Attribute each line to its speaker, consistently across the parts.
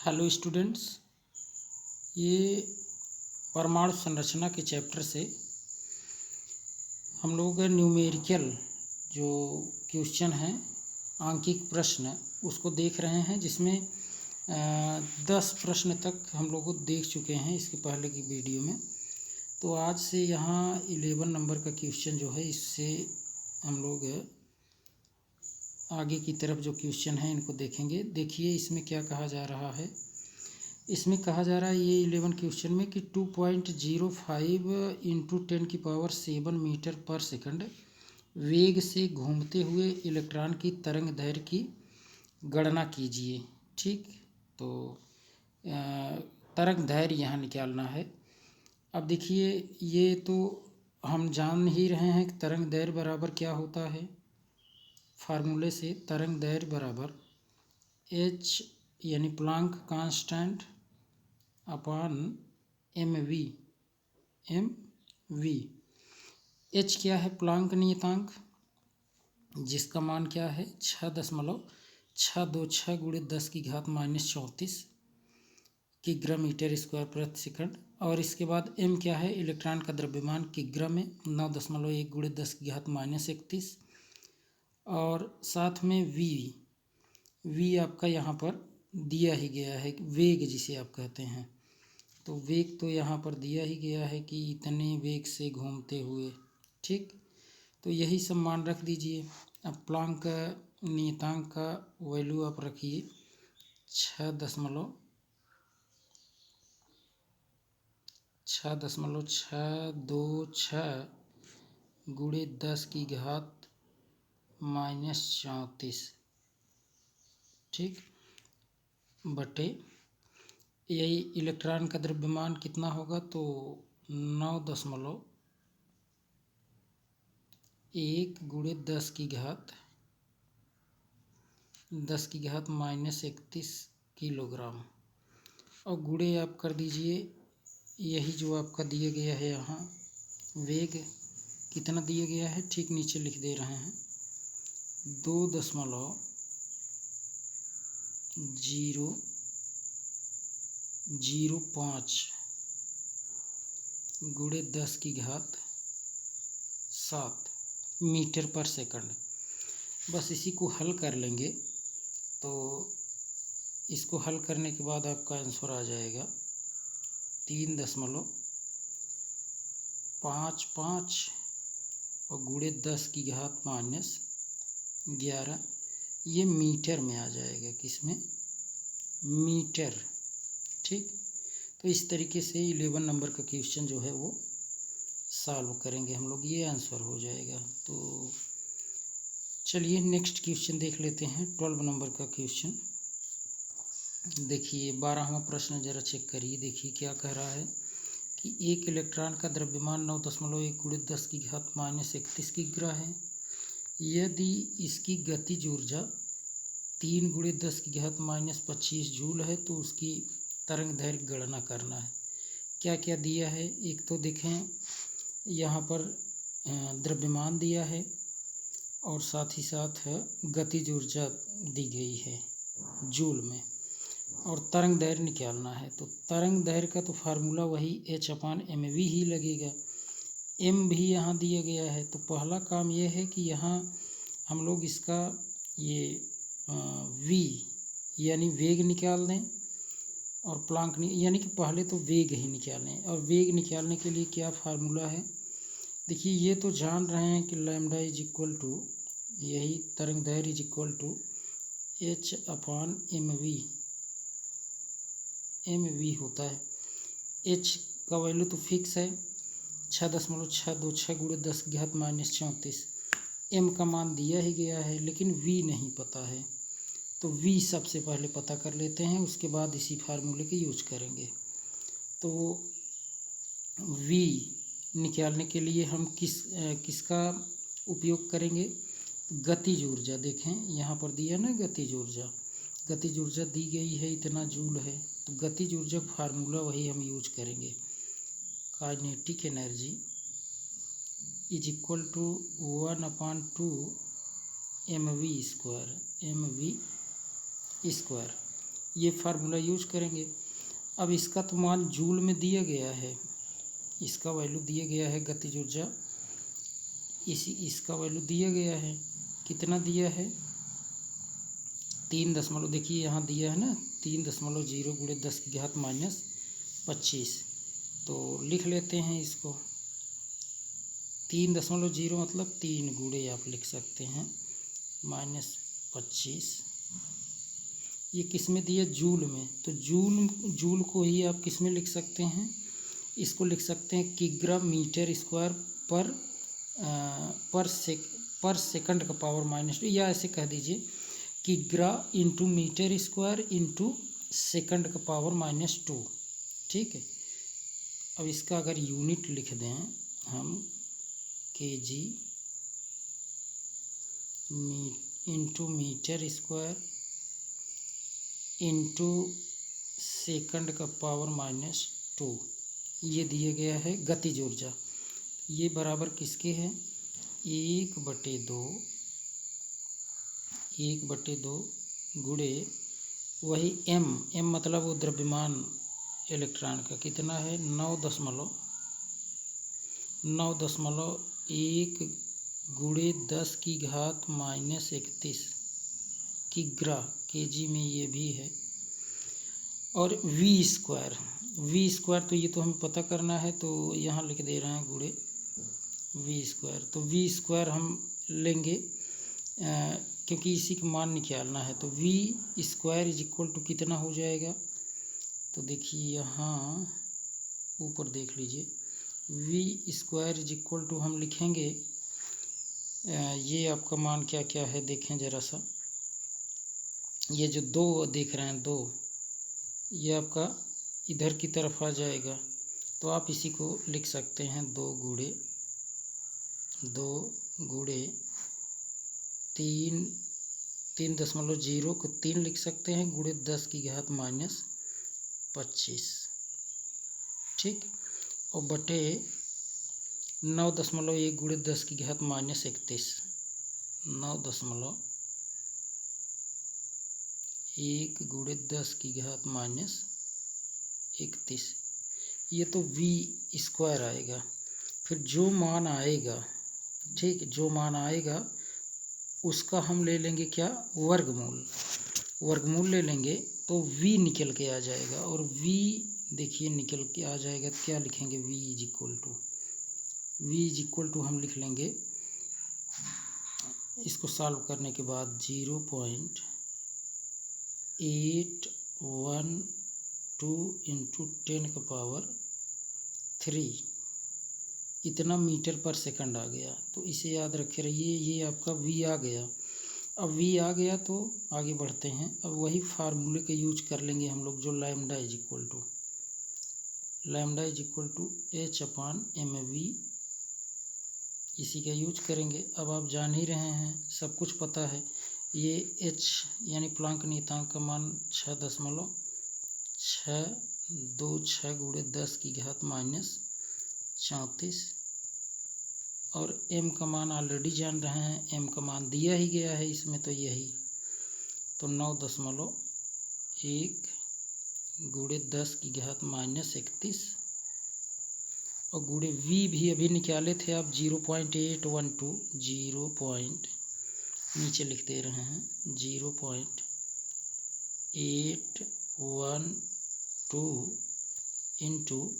Speaker 1: Hello students, ये परमाणु संरचना के चैप्टर से हम लोग न्यूमेरिकल जो क्वेश्चन हैं, आंकिक प्रश्न, उसको देख रहे हैं, जिसमें 10 प्रश्न तक हम लोग देख चुके हैं इसके पहले की वीडियो में। तो आज से यहाँ 11 नंबर का क्वेश्चन जो है, इससे हम लोग आगे की तरफ जो क्वेश्चन है इनको देखेंगे। देखिए इसमें क्या कहा जा रहा है। इसमें कहा जा रहा है ये 11 क्वेश्चन में कि 2.05 इंटू 10⁻7 मीटर पर सेकंड वेग से घूमते हुए इलेक्ट्रॉन की तरंग दैर्घ्य की गणना कीजिए। ठीक, तो तरंग दैर्घ्य यहाँ निकालना है। अब देखिए, ये तो हम जान ही रहे हैं कि तरंग दैर्घ्य बराबर क्या होता है। फार्मूले से तरंग दैर्घ्य बराबर h यानी Planck constant upon M V. H क्या है? प्लांक नियतांक, जिसका मान क्या है 6.626 गुणे 10⁻−34 किग्रा मीटर स्क्वायर प्रति सेकंड। और इसके बाद एम क्या है? इलेक्ट्रॉन का द्रव्यमान किग्रा में 9.1 गुणे 10⁻−31। और साथ में वी आपका यहाँ पर दिया ही गया है, वेग जिसे आप कहते हैं। तो वेग तो यहाँ पर दिया ही गया है कि इतने वेग से घूमते हुए। ठीक, तो यही सब मान रख दीजिए। अब प्लांक नियतांक का वैल्यू आप रखिए 6.626 गुणे 10⁻−34। ठीक, बटे यही इलेक्ट्रॉन का द्रव्यमान कितना होगा, तो 9.1 गुणे 10⁻−31 किलोग्राम। और गुणे आप कर दीजिए यही जो आपका दिया गया है यहाँ, वेग कितना दिया गया है, ठीक नीचे लिख दे रहे हैं 2.005 गुणे 10⁻7 मीटर पर सेकंड। बस इसी को हल कर लेंगे तो इसको हल करने के बाद आपका आंसर आ जाएगा 3.55 और गुणे 10⁻11 ये मीटर में आ जाएगा। किसमें? मीटर। ठीक, तो इस तरीके से 11 नंबर का क्वेश्चन जो है वो सॉल्व करेंगे हम लोग, ये आंसर हो जाएगा। तो चलिए नेक्स्ट क्वेश्चन देख लेते हैं, 12 नंबर का क्वेश्चन। देखिए 12वां प्रश्न जरा चेक करिए। देखिए क्या कह रहा है कि एक इलेक्ट्रॉन का द्रव्यमान 9.1 गुणे 10⁻−31 किग्रा है। यदि इसकी गतिज ऊर्जा 3 गुणे 10⁻−25 जूल है तो उसकी तरंग दैर्घ्य गणना करना है। क्या क्या दिया है? एक तो देखें यहाँ पर द्रव्यमान दिया है और साथ ही साथ गतिज ऊर्जा दी गई है जूल में, और तरंग दैर्घ्य निकालना है। तो तरंग दैर्घ्य का तो फार्मूला वही h/mv ही लगेगा। m भी यहाँ दिया गया है। तो पहला काम ये है कि यहाँ हम लोग इसका ये v यानी वेग निकाल दें, और प्लांक यानी कि पहले तो वेग ही निकालें। और वेग निकालने के लिए क्या फार्मूला है? देखिए ये तो जान रहे हैं कि लैम्डा इज इक्वल टू, यही तरंग दैर्घ्य इज इक्वल टू h/mv होता है। h का वैल्यू तो फिक्स है 6.626 गुणे 10⁻−34। m का मान दिया ही गया है, लेकिन v नहीं पता है। तो v सबसे पहले पता कर लेते हैं, उसके बाद इसी फार्मूले के यूज करेंगे। तो v निकालने के लिए हम किसका उपयोग करेंगे? गतिज ऊर्जा। देखें यहाँ पर दिया ना गतिज ऊर्जा, गतिज ऊर्जा दी गई है इतना जूल है, तो गतिज ऊर्जा फार्मूला वही हम यूज करेंगे। Kinetic energy is equal to 1/2 mv square. ये फार्मूला यूज करेंगे। अब इसका तो मान जूल में दिया गया है, इसका वैल्यू दिया गया है गतिज ऊर्जा, इसका वैल्यू दिया गया है, कितना दिया है 3 देखिए यहाँ दिया है ना 3.0 × 10⁻⁻25। तो लिख लेते हैं इसको 3.0 मतलब 3 गुणे आप लिख सकते हैं -25। ये किस में दिया जूल में, तो जूल को ही आप किस में लिख सकते हैं, इसको लिख सकते हैं किग्रा मीटर स्क्वायर पर सेकंड का पावर -2, या ऐसे कह दीजिए किग्रा into metre square into second का पावर -2। ठीक है। अब इसका अगर यूनिट लिख दें हम kg into metre square into second का पावर -2, ये दिया गया है गतिज ऊर्जा। ये बराबर किसके है 1/2 गुणे वही m मतलब वो द्रव्यमान इलेक्ट्रॉन का कितना है 9.1 गुणे 10⁻31 किग्रा, kg में ये भी है। और v स्क्वायर तो ये तो हमें पता करना है, तो यहाँ लिख दे रहे हैं गुणे v स्क्वायर। तो v स्क्वायर हम लेंगे क्योंकि इसी का मान निकालना है। तो v square is equal to कितना हो जाएगा, तो देखिए यहाँ ऊपर देख लीजिए v square is equal to हम लिखेंगे ये आपका मान क्या क्या है देखें ज़रा सा। ये जो 2 देख रहे हैं 2, ये आपका इधर की तरफ आ जाएगा, तो आप इसी को लिख सकते हैं 2 गुणे 3.0 को 3 लिख सकते हैं गुणे 10⁻⁻25। ठीक। और बटे 9.1 गुणे 10⁻⁻31 9.1 गुणे 10⁻⁻31। ये तो v स्क्वायर आएगा। फिर जो मान आएगा, ठीक, जो मान आएगा उसका हम ले लेंगे क्या वर्गमूल ले लेंगे, तो v निकल के आ जाएगा। और v देखिए निकल के आ जाएगा, क्या लिखेंगे v इज इक्वल टू हम लिख लेंगे इसको सॉल्व करने के बाद 0.812 इंटू 10⁻³ इतना मीटर पर सेकंड आ गया। तो इसे याद रखे रहिए, ये आपका v आ गया। अब v आ गया तो आगे बढ़ते हैं। अब वही फार्मूले का यूज कर लेंगे हम लोग, जो lambda is equal to h/mv, इसी का यूज करेंगे। अब आप जान ही रहे हैं, सब कुछ पता है। ये h यानी प्लांक नियतांक का मान 6.626 गुणे 10⁻⁻34 और m का मान ऑलरेडी जान रहे हैं, m का मान दिया ही गया है इसमें, तो यही तो 9.1 गुणे 10⁻⁻31 और गुणे v भी अभी निकाले थे आप 0.812 नीचे लिख दे रहे हैं 0.812 इंटू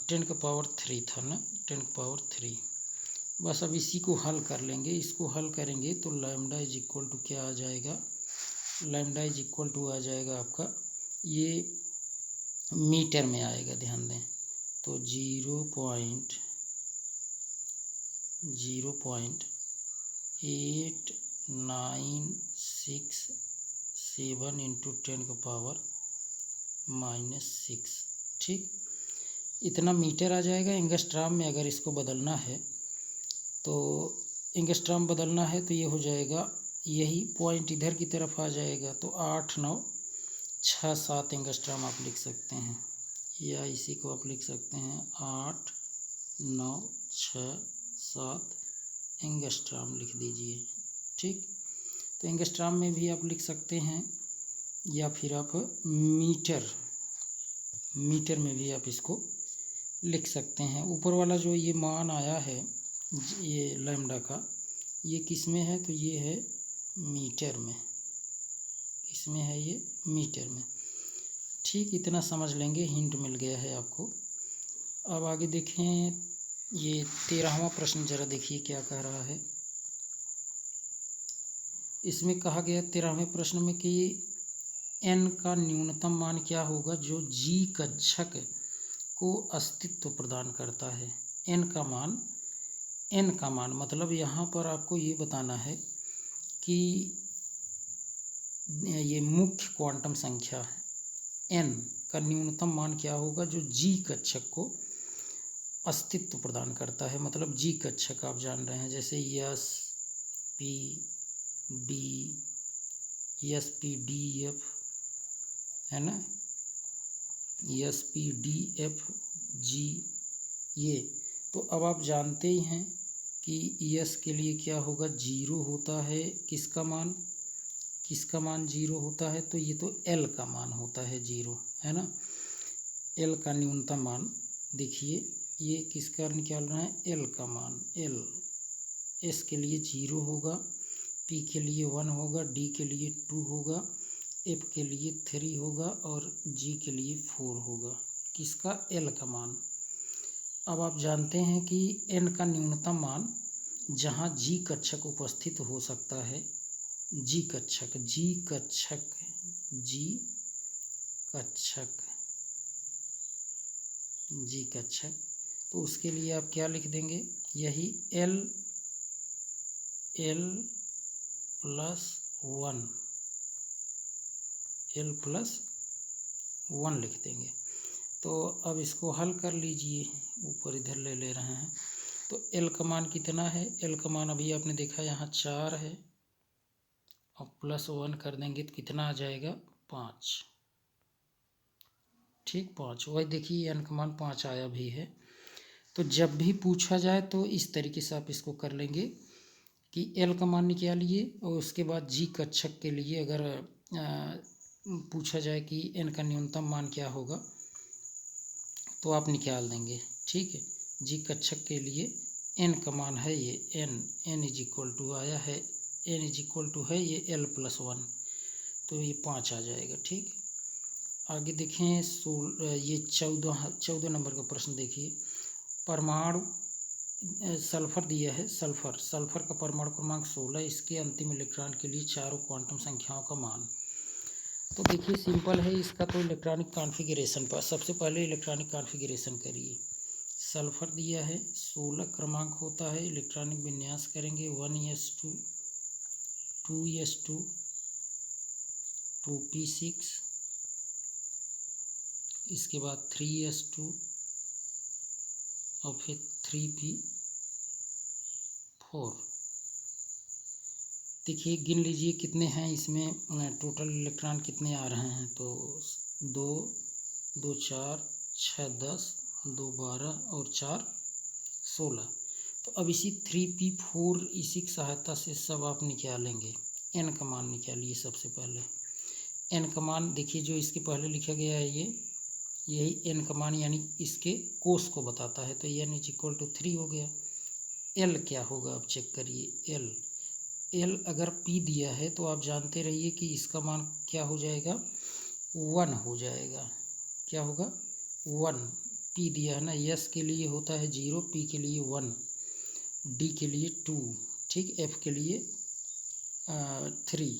Speaker 1: 10⁻³ था ना 10⁻³। बस अब इसी को हल कर लेंगे। इसको हल करेंगे तो लैम्डा इज इक्वल टू क्या आ जाएगा, लैम्डा इज इक्वल टू आ जाएगा आपका, ये मीटर में आएगा, ध्यान दें। तो 0.8967 इंटू 10⁻⁻6। ठीक, इतना मीटर आ जाएगा। एंगस्ट्राम में अगर इसको बदलना है तो एंगस्ट्राम बदलना है तो ये हो जाएगा, यही पॉइंट इधर की तरफ आ जाएगा, तो 8967 एंगस्ट्राम आप लिख सकते हैं, या इसी को आप लिख सकते हैं 8967 एंगस्ट्राम लिख दीजिए। ठीक, तो एंगस्ट्राम में भी आप लिख सकते हैं या फिर आप मीटर में भी आप इसको लिख सकते हैं। ऊपर वाला जो ये मान आया है ये लैम्डा का, ये किस में है, तो ये है मीटर में। किसमें है, ये मीटर में। ठीक, इतना समझ लेंगे, हिंट मिल गया है आपको। अब आगे देखें, ये 13वां प्रश्न जरा देखिए क्या कह रहा है। इसमें कहा गया 13वें प्रश्न में कि n का न्यूनतम मान क्या होगा जो g कक्षक को अस्तित्व प्रदान करता है। n का मान मतलब यहाँ पर आपको ये बताना है कि ये मुख्य क्वांटम संख्या है, n का न्यूनतम मान क्या होगा जो g कक्षक को अस्तित्व प्रदान करता है। मतलब g कक्षक आप जान रहे हैं, जैसे s p d f है ना, s p d f g ये। तो अब आप जानते ही हैं कि s के लिए क्या होगा, 0 होता है। किसका मान 0 होता है, तो ये तो l का मान होता है 0, है ना। l का न्यूनतम मान देखिए, ये किसका निकालना है, l का मान। l s के लिए 0 होगा, p के लिए 1 होगा, d के लिए 2 होगा, f के लिए 3 होगा और g के लिए 4 होगा। किसका, l का मान। अब आप जानते हैं कि n का न्यूनतम मान जहाँ g कक्षक उपस्थित हो सकता है, g कक्षक, तो उसके लिए आप क्या लिख देंगे, यही l प्लस 1 लिख देंगे। तो अब इसको हल कर लीजिए, ऊपर इधर ले रहे हैं। तो l का मान कितना है, l का मान अभी आपने देखा यहाँ 4 है, और प्लस 1 कर देंगे तो कितना आ जाएगा, 5। ठीक, 5। वही देखिए n का मान 5 आया भी है। तो जब भी पूछा जाए तो इस तरीके से आप इसको कर लेंगे कि l का मान निकालिए, और उसके बाद g कक्षक के लिए अगर पूछा जाए कि n का न्यूनतम मान क्या होगा तो आप निकाल देंगे। ठीक है, g कक्षक के लिए n का मान है ये n इज इक्वल टू आया है, n इज इक्वल टू है ये l प्लस 1, तो ये 5 आ जाएगा। ठीक, आगे देखें, ये 14 नंबर का प्रश्न देखिए। परमाणु सल्फर दिया है, सल्फर का परमाणु क्रमांक 16, इसके अंतिम इलेक्ट्रॉन के लिए चारों क्वांटम संख्याओं का मान। तो देखिए सिंपल है इसका, तो इलेक्ट्रॉनिक कॉन्फ़िगरेशन पर सबसे पहले इलेक्ट्रॉनिक कॉन्फ़िगरेशन करिए। सल्फर दिया है, 16 क्रमांक होता है, इलेक्ट्रॉनिक विन्यास करेंगे 1s2 2s2 2p6, इसके बाद 3s2 और फिर 3p4। देखिए गिन लीजिए कितने हैं इसमें, टोटल इलेक्ट्रॉन कितने आ रहे हैं। तो 2 2 4 6 10 2 12 और 4 16। तो अब इसी 3p4 इसी की सहायता से सब आप निकालेंगे। n का मान निकालिए सबसे पहले। n का मान देखिए जो इसके पहले लिखा गया है यही n का मान यानी इसके कोस को बताता है, तो n इज इक्वल टू 3 हो गया। l क्या होगा आप चेक करिए, l अगर p दिया है तो आप जानते रहिए कि इसका मान क्या हो जाएगा, 1 हो जाएगा। क्या होगा, 1। p दिया है ना, s के लिए होता है 0, p के लिए 1, d के लिए 2, ठीक, f के लिए 3।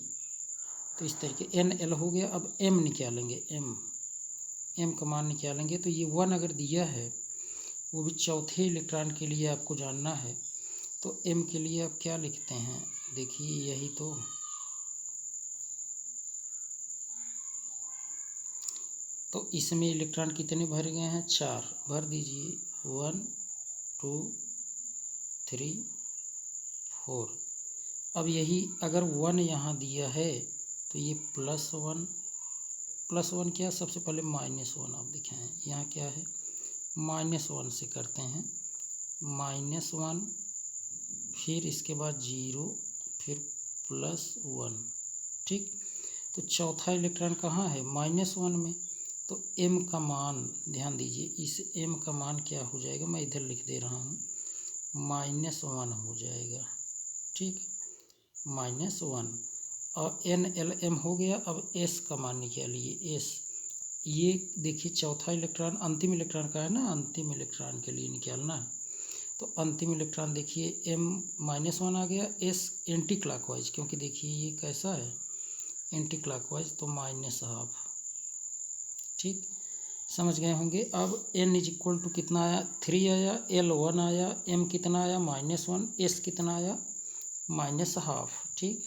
Speaker 1: तो इस तरीके n l हो गया। अब m निकालेंगे, m का मान निकालेंगे तो ये 1 अगर दिया है, वो भी चौथे इलेक्ट्रॉन के लिए आपको जानना है, तो m के लिए आप क्या लिखते हैं, देखिए यही तो इसमें इलेक्ट्रॉन कितने भरे गए हैं, 4 भर दीजिए, 1 2 3 4। अब यही अगर 1 यहाँ दिया है तो ये प्लस वन क्या, सबसे पहले -1 आप दिखाएं, यहाँ क्या है, -1 से करते हैं, -1 फिर इसके बाद 0 फिर +1। ठीक, तो तो चौथा इलेक्ट्रॉन कहाँ है, -1 में। तो m का मान ध्यान दीजिए, इस m का मान क्या हो जाएगा, मैं इधर लिख दे रहा हूँ, -1 हो जाएगा। ठीक, -1 और NLM हो गया। अब S का मान निकालिए, S ये देखिए चौथा इलेक्ट्रॉन अंतिम इलेक्ट्रॉन का है ना, अंतिम इलेक्ट्रॉन के लिए निकालना है। तो अंतिम इलेक्ट्रॉन देखिए M-1 आ गया, S एंटी क्लॉकवाइज, क्योंकि देखिए ये कैसा है एंटी क्लॉकवाइज, तो -12। ठीक, समझ गए होंगे। अब N = कितना आया, 3 आया, L 1 आया, M कितना आया -1, S कितना आया -12। ठीक,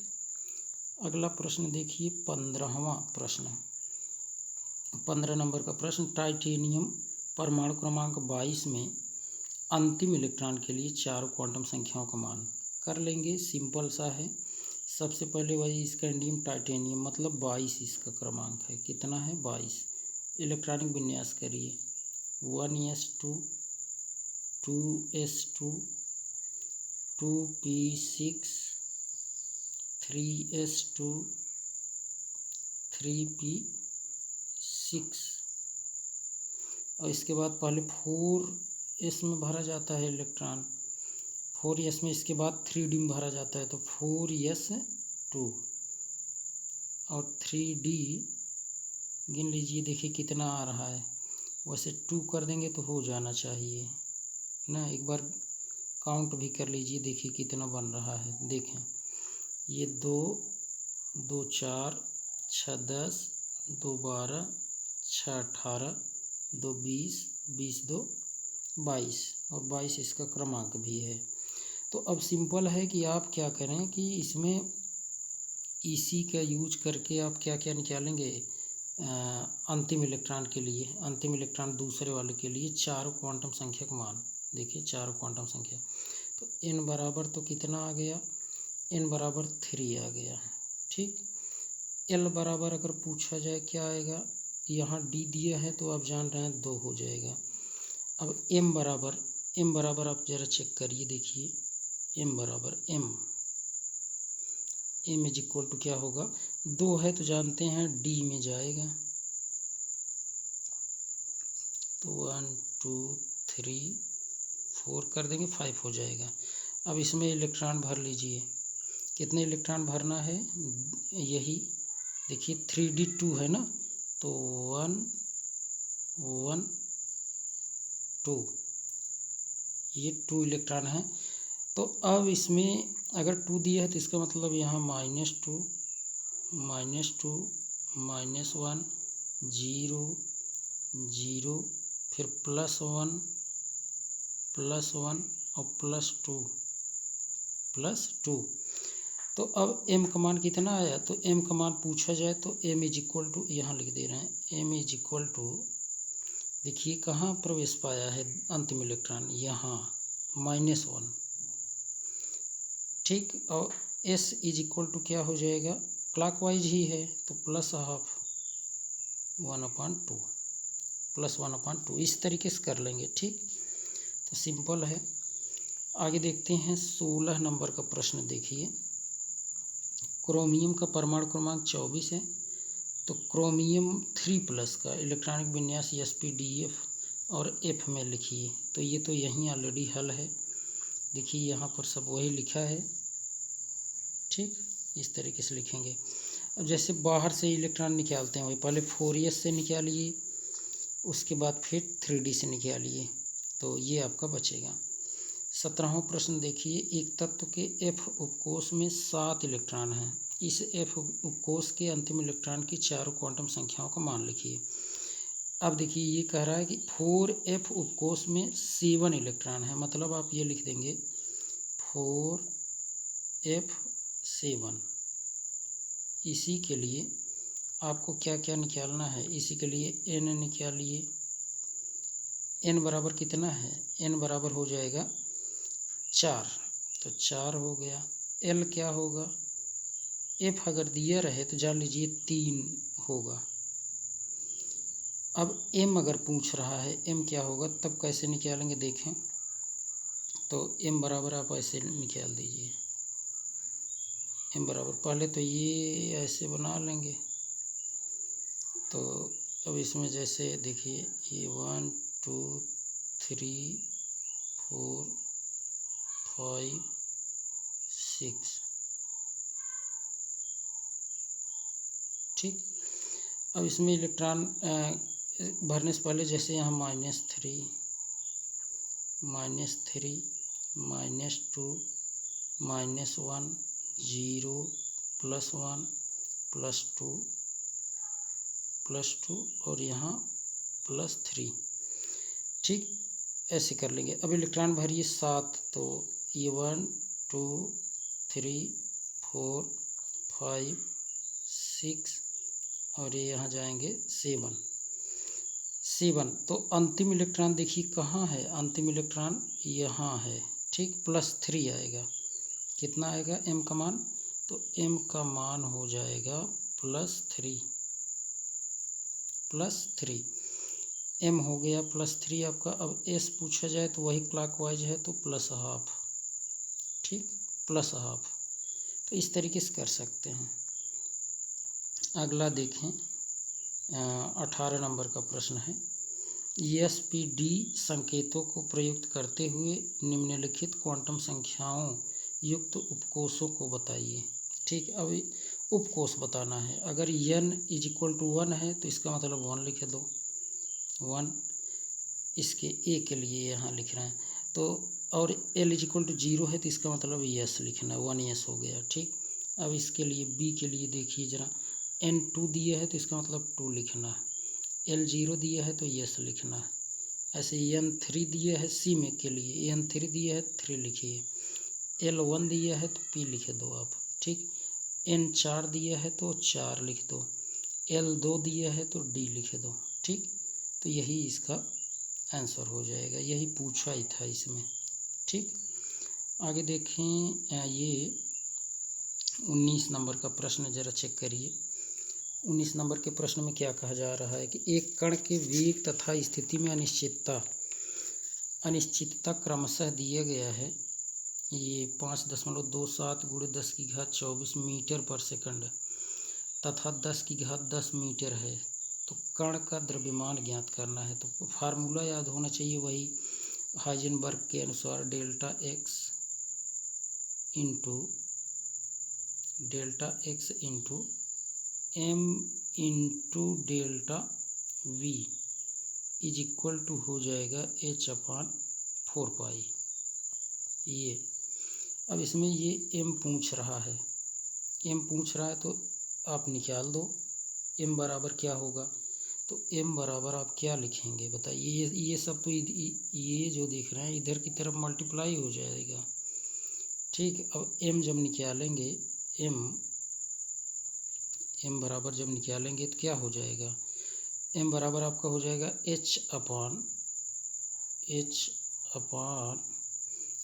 Speaker 1: अगला प्रश्न देखिए 15वां प्रश्न, 15 नंबर का प्रश्न। टाइटेनियम परमाणु क्रमांक 22 में अंतिम इलेक्ट्रॉन के लिए 4 क्वांटम संख्याओं का मान कर लेंगे। सिंपल सा है। सबसे पहले वही स्कैंडियम टाइटेनियम मतलब 22 इसका क्रमांक है, कितना है 22। इलेक्ट्रॉनिक विन्यास करिए, 1s2 2s2 2p6 3s2 3p6 और इसके बाद पहले 4s में भरा जाता है इलेक्ट्रॉन, 4s में, इसके बाद 3d में भरा जाता है, तो 4s2 और 3d गिन लीजिए, देखिए कितना आ रहा है। वैसे 2 कर देंगे तो हो जाना चाहिए ना, एक बार काउंट भी कर लीजिए, देखिए कितना बन रहा है। देखें ये 2 2 4 6 10 2 12 6 18 2 20 20 2 22 और 22 इसका क्रमांक भी है। तो अब सिंपल है कि आप क्या करें कि इसमें इसी का यूज करके आप क्या क्या निकालेंगे, अंतिम इलेक्ट्रॉन के लिए, अंतिम इलेक्ट्रॉन दूसरे वाले के लिए 4 क्वांटम संख्या का मान। देखिए 4 क्वांटम संख्या, तो n बराबर तो कितना आ गया, n बराबर 3 आ गया। ठीक, l बराबर अगर पूछा जाए क्या आएगा, यहाँ d दिया है तो आप जान रहे हैं 2 हो जाएगा। अब m बराबर आप ज़रा चेक करिए, देखिए m बराबर m = क्या होगा, 2 है तो जानते हैं d में जाएगा, तो 1 2 3 4 कर देंगे 5 हो जाएगा। अब इसमें इलेक्ट्रॉन भर लीजिए, कितने इलेक्ट्रॉन भरना है, यही देखिए 3d2 है ना, तो 1 1 2 ये 2 इलेक्ट्रॉन है। तो अब इसमें अगर 2 दिया है तो इसका मतलब यहाँ -2 -1 0 0 फिर +1 और +2 तो अब m का मान कितना आया, तो m का मान पूछा जाए तो m = यहाँ लिख दे रहे हैं, m = देखिए कहाँ प्रवेश पाया है अंतिम इलेक्ट्रॉन, यहाँ -1। ठीक, और s = क्या हो जाएगा, क्लॉकवाइज ही है तो +12 1/2 +1/2 इस तरीके से कर लेंगे। ठीक, तो सिंपल है। आगे देखते हैं 16 नंबर का प्रश्न। देखिए क्रोमियम का परमाणु क्रमांक 24 है, तो क्रोमियम 3+ का इलेक्ट्रॉनिक विन्यास sp_df और f में लिखिए। तो ये तो यहीं ऑलरेडी हल है, देखिए यहाँ पर सब वही लिखा है। ठीक, इस तरीके से लिखेंगे। अब जैसे बाहर से इलेक्ट्रॉन निकालते हैं वही पहले 4s से निकालिए, उसके बाद फिर 3d से निकालिए, तो ये आपका बचेगा। 17वां प्रश्न देखिए, एक तत्व के f उपकोष में 7 इलेक्ट्रॉन हैं, इस f उपकोष के अंतिम इलेक्ट्रॉन की 4 क्वांटम संख्याओं का मान लिखिए। अब देखिए ये कह रहा है कि 4f उपकोष में 7 इलेक्ट्रॉन है, मतलब आप ये लिख देंगे 4f7। इसी के लिए आपको क्या क्या निकालना है, इसी के लिए n निकालिए। n बराबर कितना है, n बराबर हो जाएगा 4, तो 4 हो गया। l क्या होगा, f अगर दिया रहे तो जान लीजिए 3 होगा। अब m अगर पूछ रहा है m क्या होगा, तब कैसे निकालेंगे देखें, तो m बराबर आप ऐसे निकाल दीजिए, m बराबर पहले तो ये ऐसे बना लेंगे, तो अब इसमें जैसे देखिए ये 1 2 3 4 5 6, ठीक। अब इसमें इलेक्ट्रॉन भरने से पहले जैसे यहाँ -3 -3 -2 -1 0 +1 +2 +2 और यहाँ +3, ठीक। ऐसे कर लेंगे। अब इलेक्ट्रॉन भरिए 7, तो ये 1 2 3 4 5 6 और ये यहाँ जाएंगे 7। तो अंतिम इलेक्ट्रॉन देखिए कहाँ है, अंतिम इलेक्ट्रॉन यहाँ है, ठीक। +3 आएगा। कितना आएगा m का मान, तो m का मान हो जाएगा +3 m हो गया +3 आपका। अब s पूछा जाए तो वही क्लॉकवाइज है तो +½ ठीक, +½ तो इस तरीके से कर सकते हैं। अगला देखें 18 नंबर का प्रश्न है, SPD संकेतों को प्रयुक्त करते हुए निम्नलिखित क्वांटम संख्याओं युक्त उपकोषों को बताइए, ठीक। अब उपकोष बताना है। अगर n = 1 है तो इसका मतलब 1 लिख दो, 1 इसके a के लिए यहाँ लिख रहे हैं। तो और l = 0 है तो इसका मतलब s लिखना है, 1s हो गया, ठीक। अब इसके लिए b के लिए देखिए जरा, n 2 दिया है तो इसका मतलब 2 लिखना है, l 0 दिया है तो s लिखना है। ऐसे n 3 दिया है c में के लिए, n 3 दिया है 3 लिखिए, l 1 दिया है तो p लिख दो आप, ठीक। n 4 दिया है तो 4 लिख दो, l 2 दिया है तो d लिख दो, ठीक। तो यही इसका आंसर हो जाएगा, यही पूछा ही था इसमें, ठीक। आगे देखें ये 19 नंबर का प्रश्न जरा चेक करिए। 19 नंबर के प्रश्न में क्या कहा जा रहा है कि एक कण के वेग तथा स्थिति में अनिश्चितता क्रमशः दिया गया है। ये 5.27 × 10⁻24 मीटर/सेकंड तथा 10⁻10 मीटर है। तो कण का द्रव्यमान ज्ञात करना है। तो फार्मूला याद होना चाहिए वही हाइजेनबर्ग के अनुसार Δx into m into ΔV = हो जाएगा h/4π। ये अब इसमें ये m पूछ रहा है, तो आप निकाल दो m बराबर क्या होगा। तो m बराबर आप क्या लिखेंगे बताइए। ये सब तो ये जो देख रहे हैं इधर की तरफ मल्टीप्लाई हो जाएगा, ठीक। अब m जब निकालेंगे, m बराबर जब निकालेंगे तो क्या हो जाएगा, m बराबर आपका हो जाएगा h/,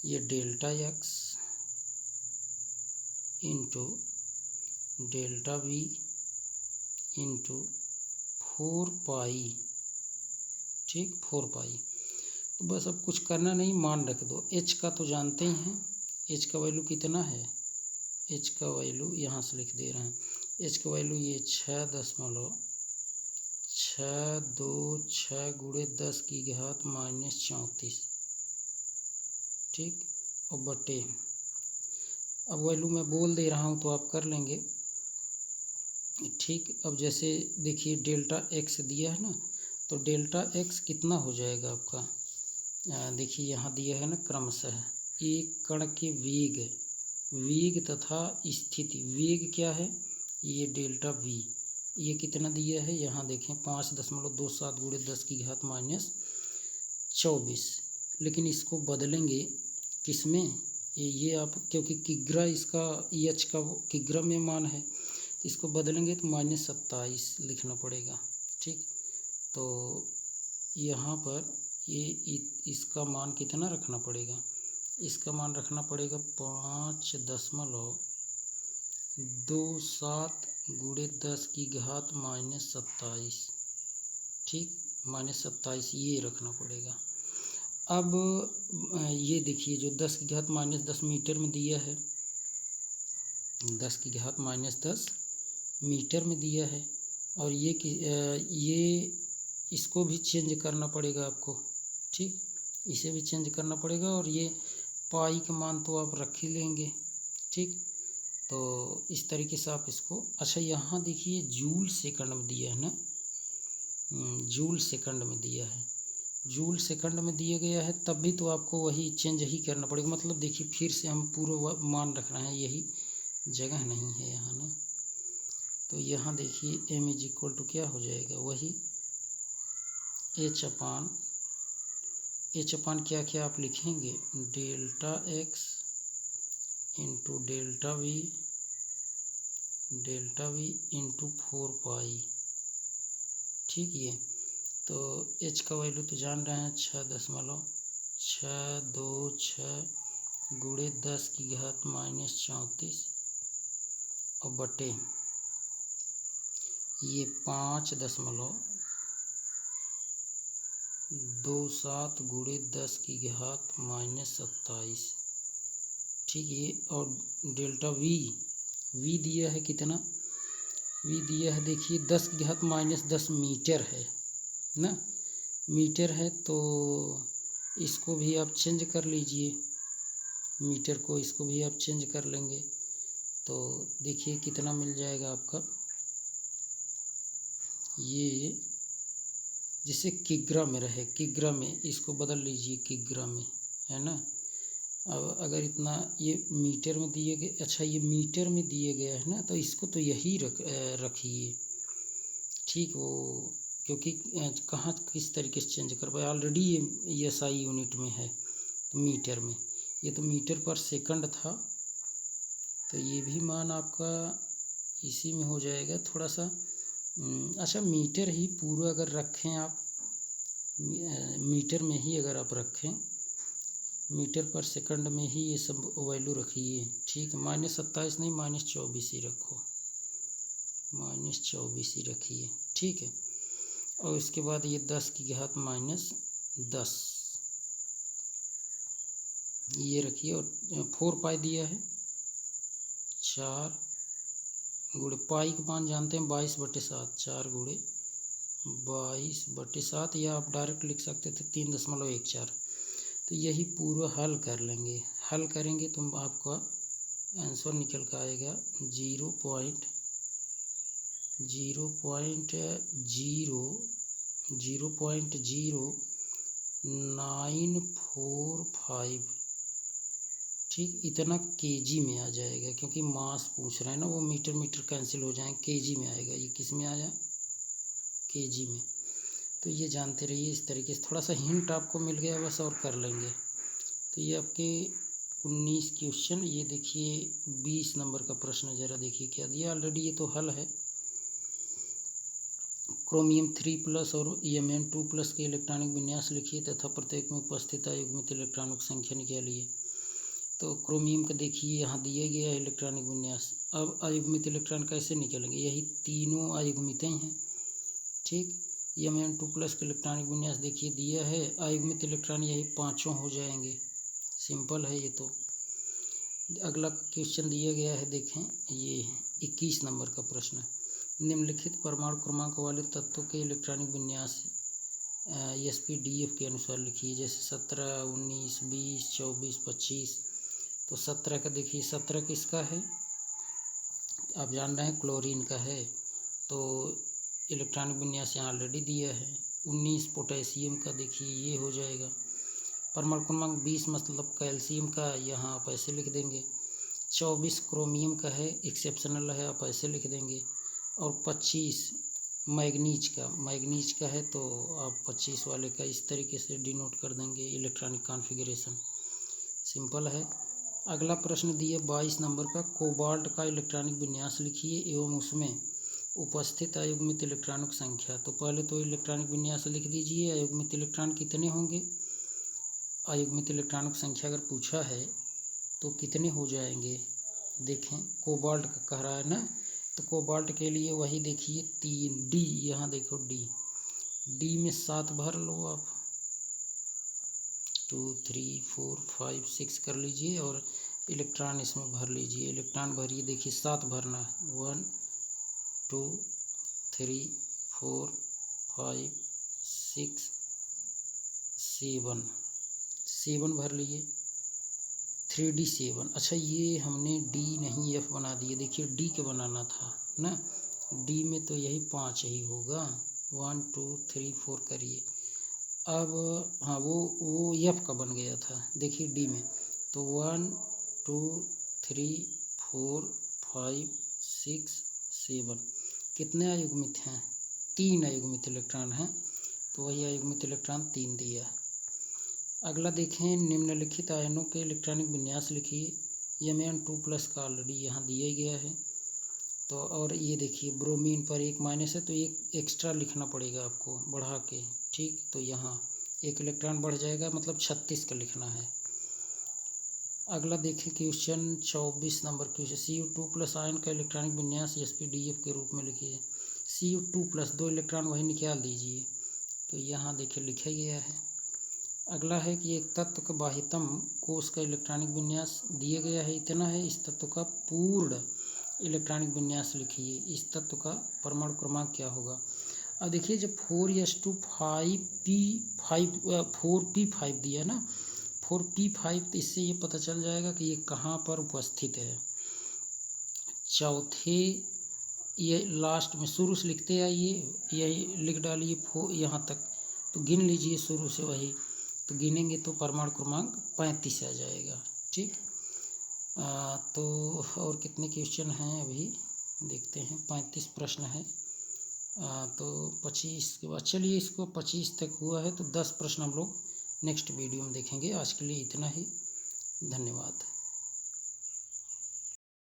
Speaker 1: ये Δx इंटू ΔV इंटू 4π, ठीक, 4π। तो बस अब कुछ करना नहीं, मान रख दो। h का तो जानते ही हैं, h का वैल्यू कितना है, h का वैल्यू यहाँ से लिख दे रहे हैं। h का वैल्यू ये 6.626 × 10⁻34, ठीक। और बटे, अब वैल्यू मैं बोल दे रहा हूँ तो आप कर लेंगे, ठीक। अब जैसे देखिए Δx दिया है ना, तो Δx कितना हो जाएगा आपका, देखिए यहाँ दिया है ना क्रमशः एक कण के वेग तथा स्थिति। वेग क्या है, ये Δv, ये कितना दिया है यहाँ देखें 5.27 × 10⁻24। लेकिन इसको बदलेंगे किसमें, ये आप क्योंकि किग्रा इसका h का किग्रा में मान है तो इसको बदलेंगे तो -27 लिखना पड़ेगा, ठीक। तो यहाँ पर ये इसका मान कितना रखना पड़ेगा, इसका मान रखना पड़ेगा 5.27 × 10⁻27, ठीक, -27 ये रखना पड़ेगा। अब ये देखिए जो 10⁻10 मीटर में दिया है, 10⁻10 मीटर में दिया है और ये इसको भी चेंज करना पड़ेगा आपको, ठीक, इसे भी चेंज करना पड़ेगा। और ये पाई का मान तो आप रख ही लेंगे, ठीक। तो इस तरीके से आप इसको, अच्छा यहाँ देखिए जूल सेकंड में दिया है ना, जूल सेकंड में दिया है, जूल सेकंड में दिया गया है, तब भी तो आपको वही चेंज ही करना पड़ेगा। मतलब देखिए फिर से हम पूरा मान रख रहे हैं, यही जगह नहीं है यहाँ ना। तो यहाँ देखिए m इज इक्वल टू क्या हो जाएगा, वही एच अपान क्या क्या आप लिखेंगे, delta x into delta we into 4 पाई, ठीक। ये तो h का वैल्यू तो जान रहे हैं 6.626 गुणे 10 की घात -34 और बटे ये 5.27 गुणे 10 की घात -27, ठीक। ये और डेल्टा वी दिया है कितना, वी दिया है देखिए 10 की घात -10 मीटर है ना, मीटर है। तो इसको भी आप चेंज कर लीजिए, मीटर को इसको भी आप चेंज कर लेंगे तो देखिए कितना मिल जाएगा आपका, ये जिसे किग्रा में रहे, किग्रा में इसको बदल लीजिए किग्रा में, है ना। अब अगर इतना ये मीटर में दिए गए, अच्छा ये मीटर में दिए गया है ना, तो इसको तो यही रखिए, ठीक। वो क्योंकि कहाँ किस तरीके से चेंज कर पाए, ऑलरेडी ये SI यूनिट में है तो मीटर में, ये तो मीटर पर सेकंड था, तो ये भी मान आपका इसी में हो जाएगा थोड़ा सा। अच्छा मीटर ही पूरा अगर रखें आप, मीटर में ही अगर आप रखें, मीटर पर सेकंड में ही ये सब वैल्यू रखिए, ठीक। -27 नहीं -24 ही रखो, -24 ही रखिए, ठीक है। और इसके बाद ये 10 की घात -10 ये रखिए, और 4 पाई दिया है, 4 गुणे पाई का मान जानते हैं 22/7, 4 गुणे 22/7, या आप डायरेक्ट लिख सकते थे 3.14। तो यही पूरा हल कर लेंगे, हल करेंगे तो आपका आंसर निकल कर आएगा 0.0945, ठीक। इतना केजी में आ जाएगा, क्योंकि मास पूछ रहे हैं ना, वो मीटर कैंसिल हो जाएंगे, केजी में आएगा। ये किस में आया, केजी में। तो ये जानते रहिए, इस तरीके से थोड़ा सा हिंट आपको मिल गया बस, और कर लेंगे। तो ये आपके 19 क्वेश्चन, ये देखिए 20 नंबर का प्रश्न ज़रा देखिए क्या दिया, ऑलरेडी ये तो हल है। क्रोमियम 3+ और Mn 2+ के इलेक्ट्रॉनिक विन्यास लिखिए तथा प्रत्येक में उपस्थित अयुग्मित इलेक्ट्रॉनों की संख्या निकालिए। तो क्रोमियम का देखिए यहाँ दिया गया है इलेक्ट्रॉनिक विन्यास। अब अयुग्मित इलेक्ट्रॉन कैसे निकलेंगे, यही तीनों अयुग्मित हैं, ठीक। Mn 2+ का इलेक्ट्रॉनिक विन्यास देखिए दिया है, अयुग्मित इलेक्ट्रॉन यही पाँचों हो जाएंगे, सिंपल है ये तो। अगला क्वेश्चन दिया गया है, देखें ये 21 नंबर का प्रश्न। निम्नलिखित परमाणु क्रमांक वाले तत्वों के इलेक्ट्रॉनिक विन्यास SPDF के अनुसार लिखिए, जैसे 17, 19, 20, 24, 25। तो 17 का देखिए, 17 किसका है, आप जान रहे हैं क्लोरीन का है, तो इलेक्ट्रॉनिक विन्यास यहाँ ऑलरेडी दिया है। 19 पोटेशियम का देखिए ये हो जाएगा। परमाणु क्रमांक 20 मतलब कैल्शियम का, यहाँ आप ऐसे लिख देंगे। 24 क्रोमियम का है, एक्सेप्शनल है, आप ऐसे लिख देंगे। और 25 मैग्नीज का है, तो आप 25 वाले का इस तरीके से डिनोट कर देंगे इलेक्ट्रॉनिक कॉन्फ़िगरेशन, सिंपल है। अगला प्रश्न दिया 22 नंबर का, कोबाल्ट का इलेक्ट्रॉनिक विन्यास लिखिए एवं उसमें उपस्थित अयुग्मित इलेक्ट्रॉनों की संख्या। तो पहले तो इलेक्ट्रॉनिक विन्यास लिख दीजिए, अयुग्मित इलेक्ट्रॉन कितने होंगे, अयुग्मित इलेक्ट्रॉनों की संख्या अगर पूछा है तो कितने हो जाएंगे। देखें कोबाल्ट का कह रहा है ना, तो कोबाल्ट के लिए वही देखिए 3 डी, यहाँ देखो डी में 7 भर लो आप, 2 3 4 5 6 कर लीजिए, और इलेक्ट्रॉन इसमें भर लीजिए। इलेक्ट्रॉन भरिए, देखिए 7 भरना है, 1 2 3 4 5 6 7 7 भर लिए 3D7। अच्छा ये हमने डी नहीं एफ बना दिए, देखिए डी के बनाना था ना, डी में तो यही 5 ही होगा। 1 2 3 4 करिए। अब हाँ वो एफ का बन गया था, देखिए डी में तो 1 2 3 4 5 6 7 कितने अयुग्मित हैं? 3 अयुग्मित इलेक्ट्रॉन हैं, तो वही अयुग्मित इलेक्ट्रॉन 3 दिया। अगला देखें, निम्नलिखित आयनों के इलेक्ट्रॉनिक विन्यास लिखिए। Mn2+ का ऑलरेडी यहाँ दिया गया है। तो और ये देखिए ब्रोमीन पर 1 माइनस है, तो एक एक्स्ट्रा लिखना पड़ेगा आपको बढ़ा के, ठीक। तो यहाँ 1 इलेक्ट्रॉन बढ़ जाएगा, मतलब 36 का लिखना है। अगला देखें question 24 number question, Cu2+ ion का इलेक्ट्रॉनिक विन्यास sp_df के रूप में लिखिए। Cu2+ 2 इलेक्ट्रॉन वही निकाल दीजिए, तो यहाँ देखिए लिखा गया है। अगला है कि एक तत्व का बाह्यतम कोश का इलेक्ट्रॉनिक विन्यास दिया गया है, इतना है। इस तत्व का पूर्ण इलेक्ट्रॉनिक विन्यास लिखिए। इस तत्व का परमाणु क्रमांक क्या होगा? अब देखिए जब 4s2 4p5 दिया ना, 4p5, तो इससे ये पता चल जाएगा कि ये कहाँ पर उपस्थित है। चौथे ये लास्ट में शुरू से लिखते आइए, यही लिख डालिए यहाँ तक, तो गिन लीजिए शुरू से वही, तो गिनेंगे तो परमाणु क्रमांक 35 आ जाएगा, ठीक। तो और कितने क्वेश्चन हैं अभी देखते हैं। 35 प्रश्न है, तो 25 के बाद, चलिए इसको 25 तक हुआ है, तो 10 प्रश्न हम लोग नेक्स्ट वीडियो में देखेंगे। आज के लिए इतना ही, धन्यवाद।